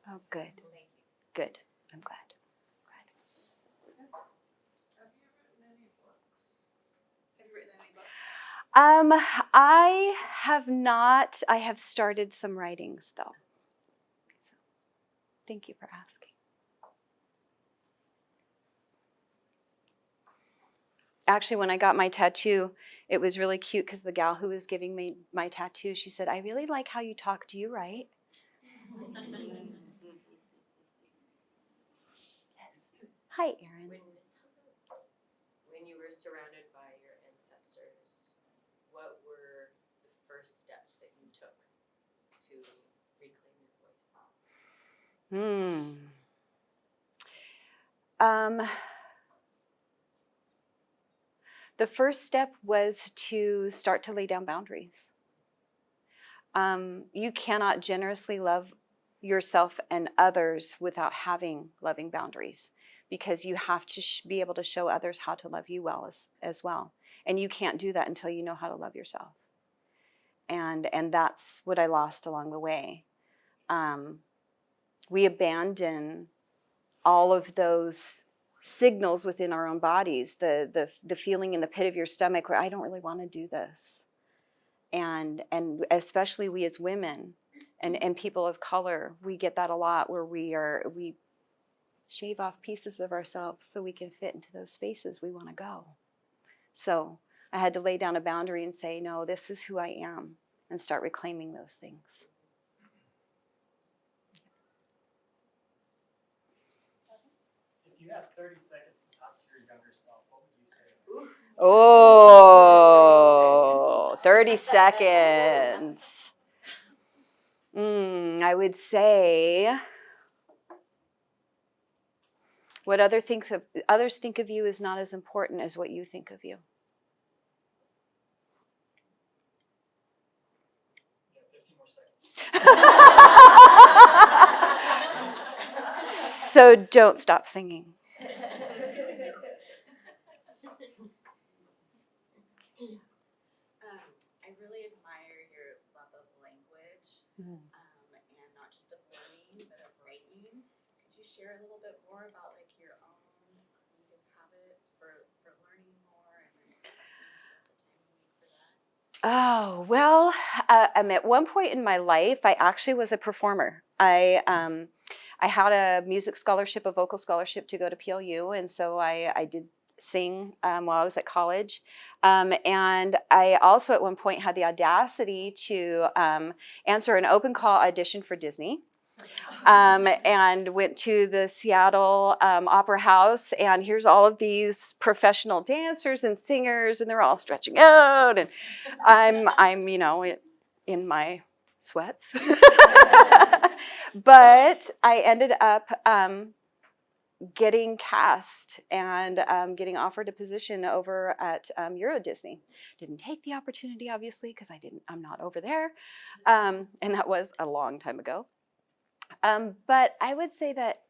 Oh, good. Good. I'm glad. I have not. I have started some writings, though. Thank you for asking. Actually, when I got my tattoo, it was really cute because the gal who was giving me my tattoo, she said, "I really like how you talk. Do you write?" Hi, Erin. When you were surrounded by your ancestors, what were the first steps that you took to reclaim your voice? The first step was to start to lay down boundaries. You cannot generously love yourself and others without having loving boundaries, because you have to be able to show others how to love you well as well. And you can't do that until you know how to love yourself. And that's what I lost along the way. We abandon all of those signals within our own bodies, the feeling in the pit of your stomach where I don't really want to do this. And especially we as women and people of color, we get that a lot, where we shave off pieces of ourselves so we can fit into those spaces we want to go. So I had to lay down a boundary and say, no, this is who I am, and start reclaiming those things. If you have 30 seconds to talk to your younger self, what would you say? Oh, 30 seconds. I would say, what others think of you is not as important as what you think of you. Yeah, 15 more seconds. So don't stop singing. I really admire your love of language, and not just of learning, but of writing. Could you share a little bit more about like your own creative habits for learning more and then expressing yourself, the time you need for that? Oh, well, at one point in my life, I actually was a performer. I had a music scholarship, a vocal scholarship to go to PLU, and so I did sing while I was at college. And I also at one point had the audacity to answer an open call audition for Disney. And went to the Seattle Opera House, and here's all of these professional dancers and singers, and they're all stretching out, and I'm in my sweats. But I ended up getting cast and getting offered a position over at Euro Disney. Didn't take the opportunity, obviously, because I'm not over there, and that was a long time ago. But I would say that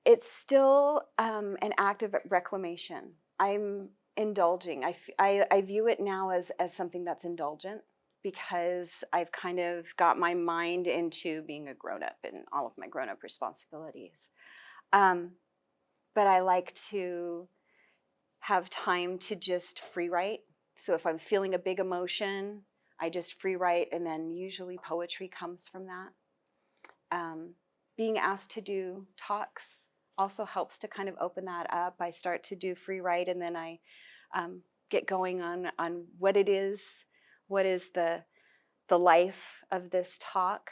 it's still an act of reclamation. I'm indulging. I view it now as something that's indulgent, because I've kind of got my mind into being a grown-up and all of my grown-up responsibilities. But I like to have time to just free write. So if I'm feeling a big emotion, I just free write, and then usually poetry comes from that. Being asked to do talks also helps to kind of open that up. I start to do free write, and then I get going on what it is, what is the life of this talk.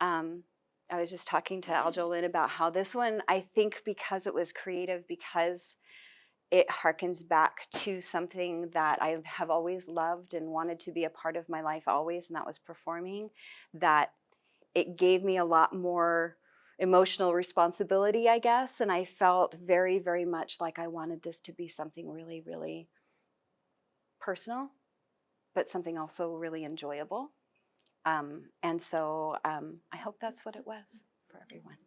I was just talking to Al Jolin about how this one, I think because it was creative, because it harkens back to something that I have always loved and wanted to be a part of my life always, and that was performing, that it gave me a lot more emotional responsibility, I guess, and I felt very, very much like I wanted this to be something really, really personal, but something also really enjoyable. And so I hope that's what it was for everyone.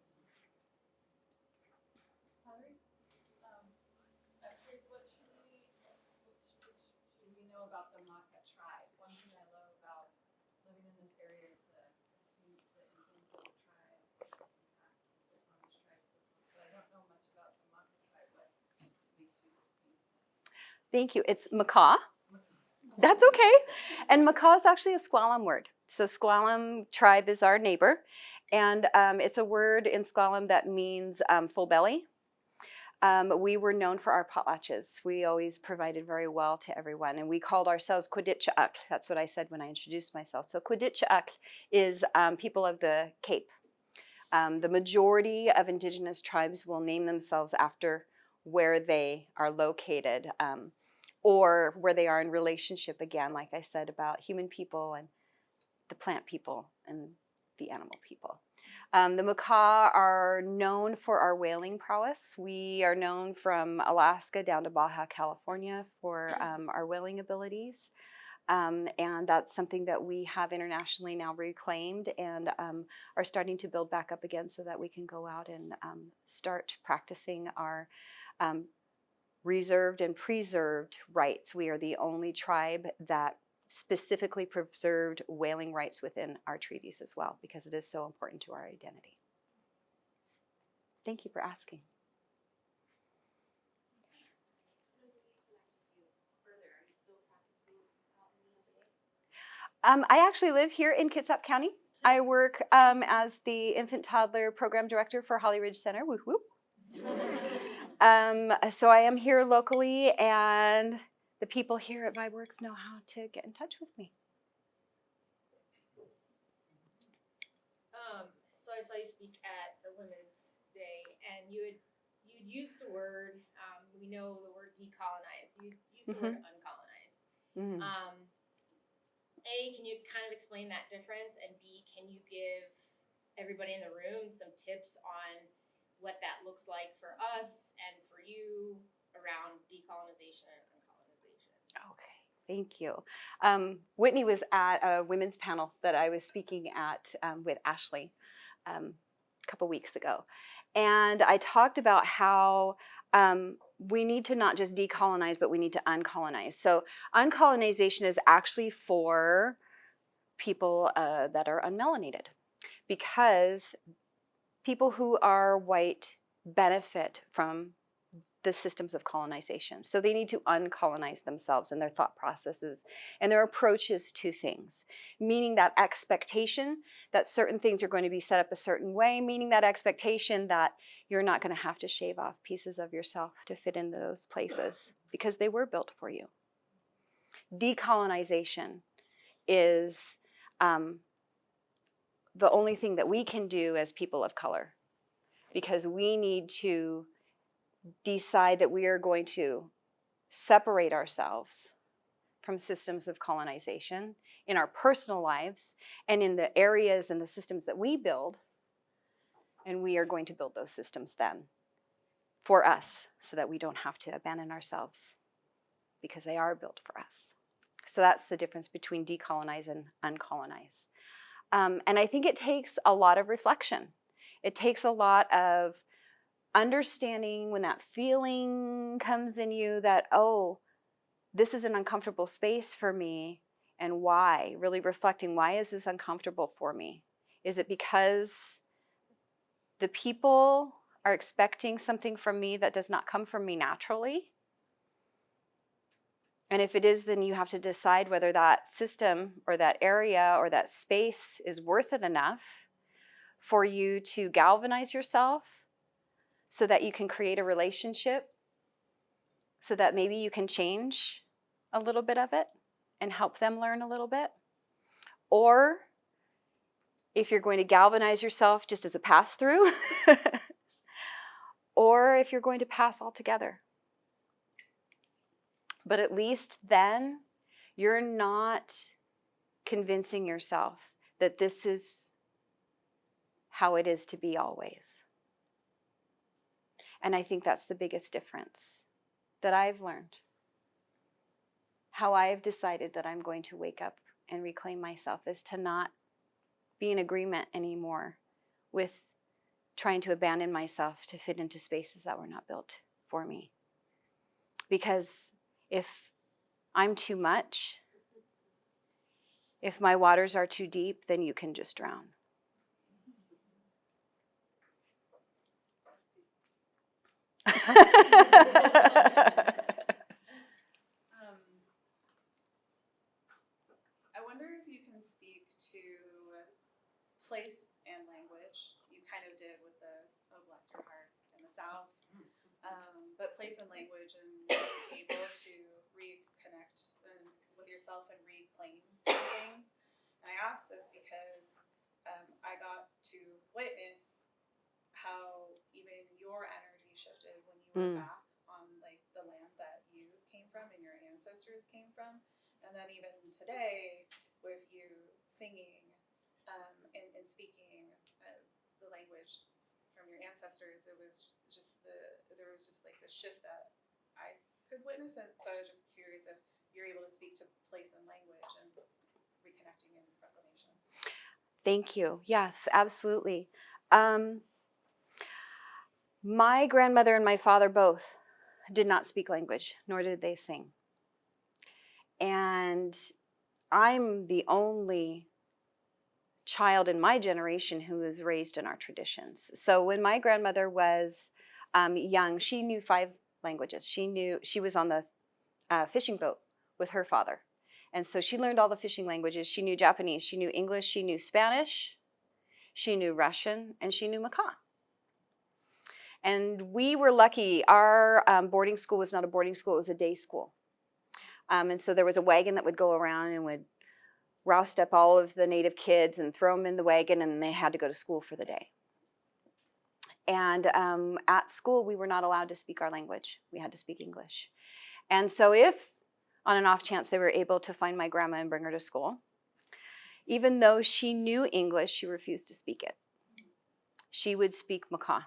About the Maka tribe. One thing I love about living in this area is the indigenous Thank you. It's macaw. That's okay. And macaw is actually a Squalum word. So Squalum tribe is our neighbor. And it's a word in Squalum that means full belly. We were known for our potlatches. We always provided very well to everyone. And we called ourselves Quiditchauk. That's what I said when I introduced myself. So Quiditchauk is people of the Cape. The majority of indigenous tribes will name themselves after where they are located, or where they are in relationship, again, like I said, about human people and the plant people and the animal people. The Makah are known for our whaling prowess. We are known from Alaska down to Baja California for our whaling abilities. And that's something that we have internationally now reclaimed and are starting to build back up again so that we can go out and start practicing our reserved and preserved rights. We are the only tribe that specifically preserved whaling rights within our treaties as well, because it is so important to our identity. Thank you for asking. I actually live here in Kitsap County. I work as the infant toddler program director for Holly Ridge Center. Whoop whoop. So I am here locally, and the people here at VibeWorks know how to get in touch with me. So I saw you speak at the Women's Day, and you'd used the word. We know the word decolonize. You used the word uncolonize. A, can you kind of explain that difference, and B, can you give everybody in the room some tips on what that looks like for us and for you around decolonization and uncolonization? Okay, thank you. Whitney was at a women's panel that I was speaking at with Ashley a couple weeks ago. And I talked about how we need to not just decolonize, but we need to uncolonize. So uncolonization is actually for people that are unmelanated, because people who are white benefit from the systems of colonization. So they need to uncolonize themselves and their thought processes and their approaches to things, meaning that expectation that certain things are going to be set up a certain way, meaning that expectation that you're not going to have to shave off pieces of yourself to fit in those places because they were built for you. Decolonization is the only thing that we can do as people of color, because we need to decide that we are going to separate ourselves from systems of colonization in our personal lives and in the areas and the systems that we build, and we are going to build those systems then for us so that we don't have to abandon ourselves, because they are built for us. So that's the difference between decolonize and uncolonize. And I think it takes a lot of reflection. It takes a lot of understanding when that feeling comes in you that, oh, this is an uncomfortable space for me, and why? Really reflecting, why is this uncomfortable for me? Is it because the people are expecting something from me that does not come from me naturally? And if it is, then you have to decide whether that system or that area or that space is worth it enough for you to galvanize yourself so that you can create a relationship, so that maybe you can change a little bit of it and help them learn a little bit. Or if you're going to galvanize yourself just as a pass-through, or if you're going to pass altogether. But at least then you're not convincing yourself that this is how it is to be always. And I think that's the biggest difference that I've learned. How I've decided that I'm going to wake up and reclaim myself is to not be in agreement anymore with trying to abandon myself to fit into spaces that were not built for me. Because if I'm too much, if my waters are too deep, then you can just drown. to place and language. You kind of did with the oh bless your heart in the South, but place and language and being able to reconnect with yourself and reclaim some things. And I ask this because I got to witness how even your energy shifted when you were back on like the land that you came from and your ancestors came from, and then even today with you singing and speaking the language from your ancestors, there was just like the shift that I could witness, and so I was just curious if you're able to speak to place and language and reconnecting and reclamation. Thank you. Yes, absolutely. My grandmother and my father both did not speak language, nor did they sing. And I'm the only child in my generation who was raised in our traditions. So when my grandmother was young, she knew 5 languages. She was on the fishing boat with her father. And so she learned all the fishing languages. She knew Japanese, she knew English, she knew Spanish, she knew Russian, and she knew Makah. And we were lucky. Our boarding school was not a boarding school, it was a day school. And so there was a wagon that would go around and would roust up all of the native kids and throw them in the wagon, and they had to go to school for the day. And at school, we were not allowed to speak our language. We had to speak English. And so if, on an off chance, they were able to find my grandma and bring her to school, even though she knew English, she refused to speak it. She would speak Makah.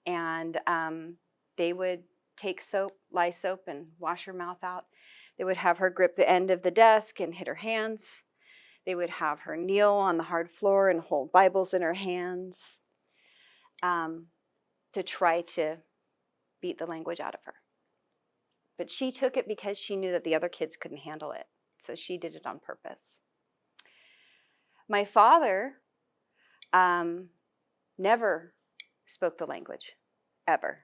And they would take soap, lye soap, and wash her mouth out. They would have her grip the end of the desk and hit her hands. They would have her kneel on the hard floor and hold Bibles in her hands to try to beat the language out of her. But she took it because she knew that the other kids couldn't handle it. So she did it on purpose. My father never spoke the language, ever.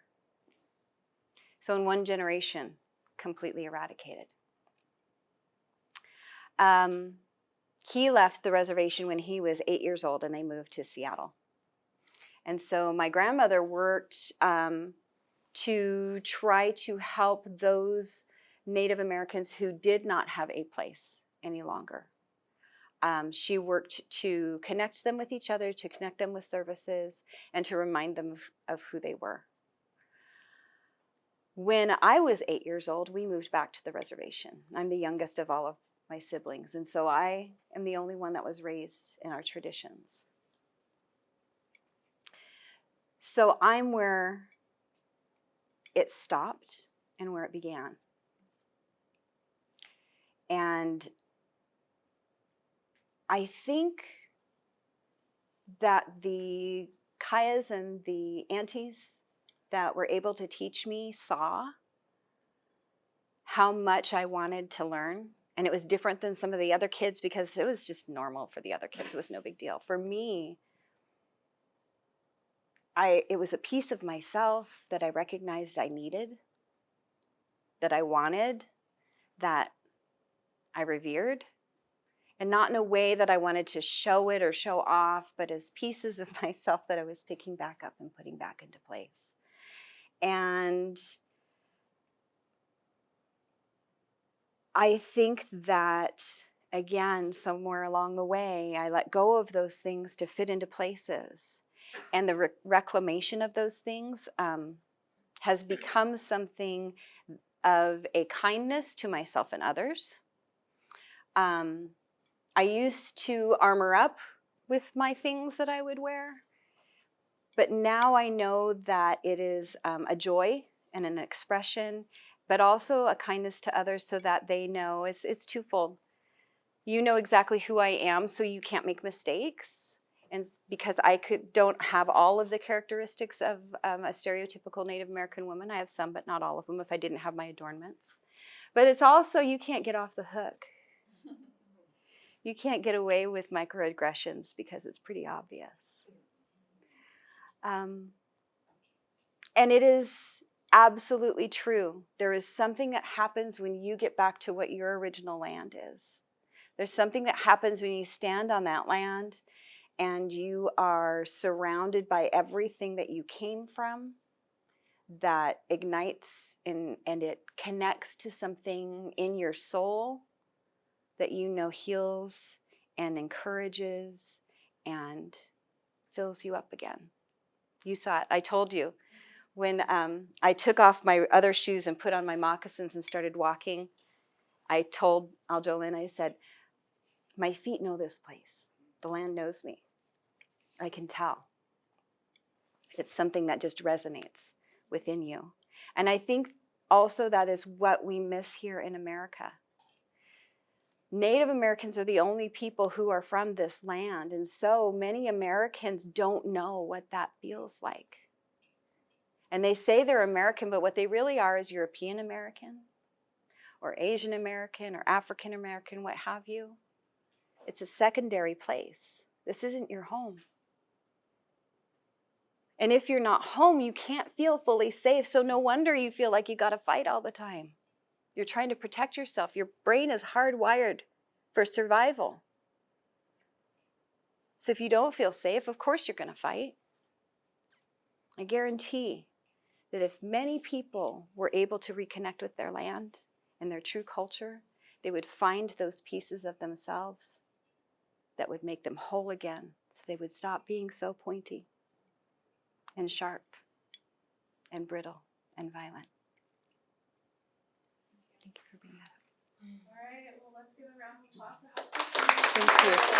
So in one generation, completely eradicated. He left the reservation when he was 8 years old, and they moved to Seattle. And so my grandmother worked to try to help those Native Americans who did not have a place any longer. She worked to connect them with each other, to connect them with services, and to remind them of who they were. When I was 8 years old, we moved back to the reservation. I'm the youngest of all of my siblings, and so I am the only one that was raised in our traditions. So I'm where it stopped and where it began. And I think that the Kayas and the aunties that were able to teach me saw how much I wanted to learn. And it was different than some of the other kids because it was just normal for the other kids. It was no big deal. For me, it was a piece of myself that I recognized I needed, that I wanted, that I revered. And not in a way that I wanted to show it or show off, but as pieces of myself that I was picking back up and putting back into place. And I think that, again, somewhere along the way, I let go of those things to fit into places. And the reclamation of those things has become something of a kindness to myself and others. I used to armor up with my things that I would wear, but now I know that it is a joy and an expression, but also a kindness to others so that they know it's twofold. You know exactly who I am, so you can't make mistakes. And because I don't have all of the characteristics of a stereotypical Native American woman, I have some, but not all of them if I didn't have my adornments. But it's also, you can't get off the hook. You can't get away with microaggressions because it's pretty obvious. And it is absolutely true. There is something that happens when you get back to what your original land is. There's something that happens when you stand on that land and you are surrounded by everything that you came from that ignites and it connects to something in your soul that you know heals and encourages and fills you up again. You saw it. I told you. When I took off my other shoes and put on my moccasins and started walking, I told Aljolyn, I said, my feet know this place. The land knows me. I can tell. It's something that just resonates within you. And I think also that is what we miss here in America. Native Americans are the only people who are from this land, and so many Americans don't know what that feels like. And they say they're American, but what they really are is European American or Asian American or African American, what have you. It's a secondary place. This isn't your home. And if you're not home, you can't feel fully safe, so no wonder you feel like you got to fight all the time. You're trying to protect yourself. Your brain is hardwired for survival. So if you don't feel safe, of course you're going to fight. I guarantee that if many people were able to reconnect with their land and their true culture, they would find those pieces of themselves that would make them whole again. So they would stop being so pointy and sharp and brittle and violent. Thank you for bringing that up. All right, well, let's give a round of applause to Haskit. Thank you.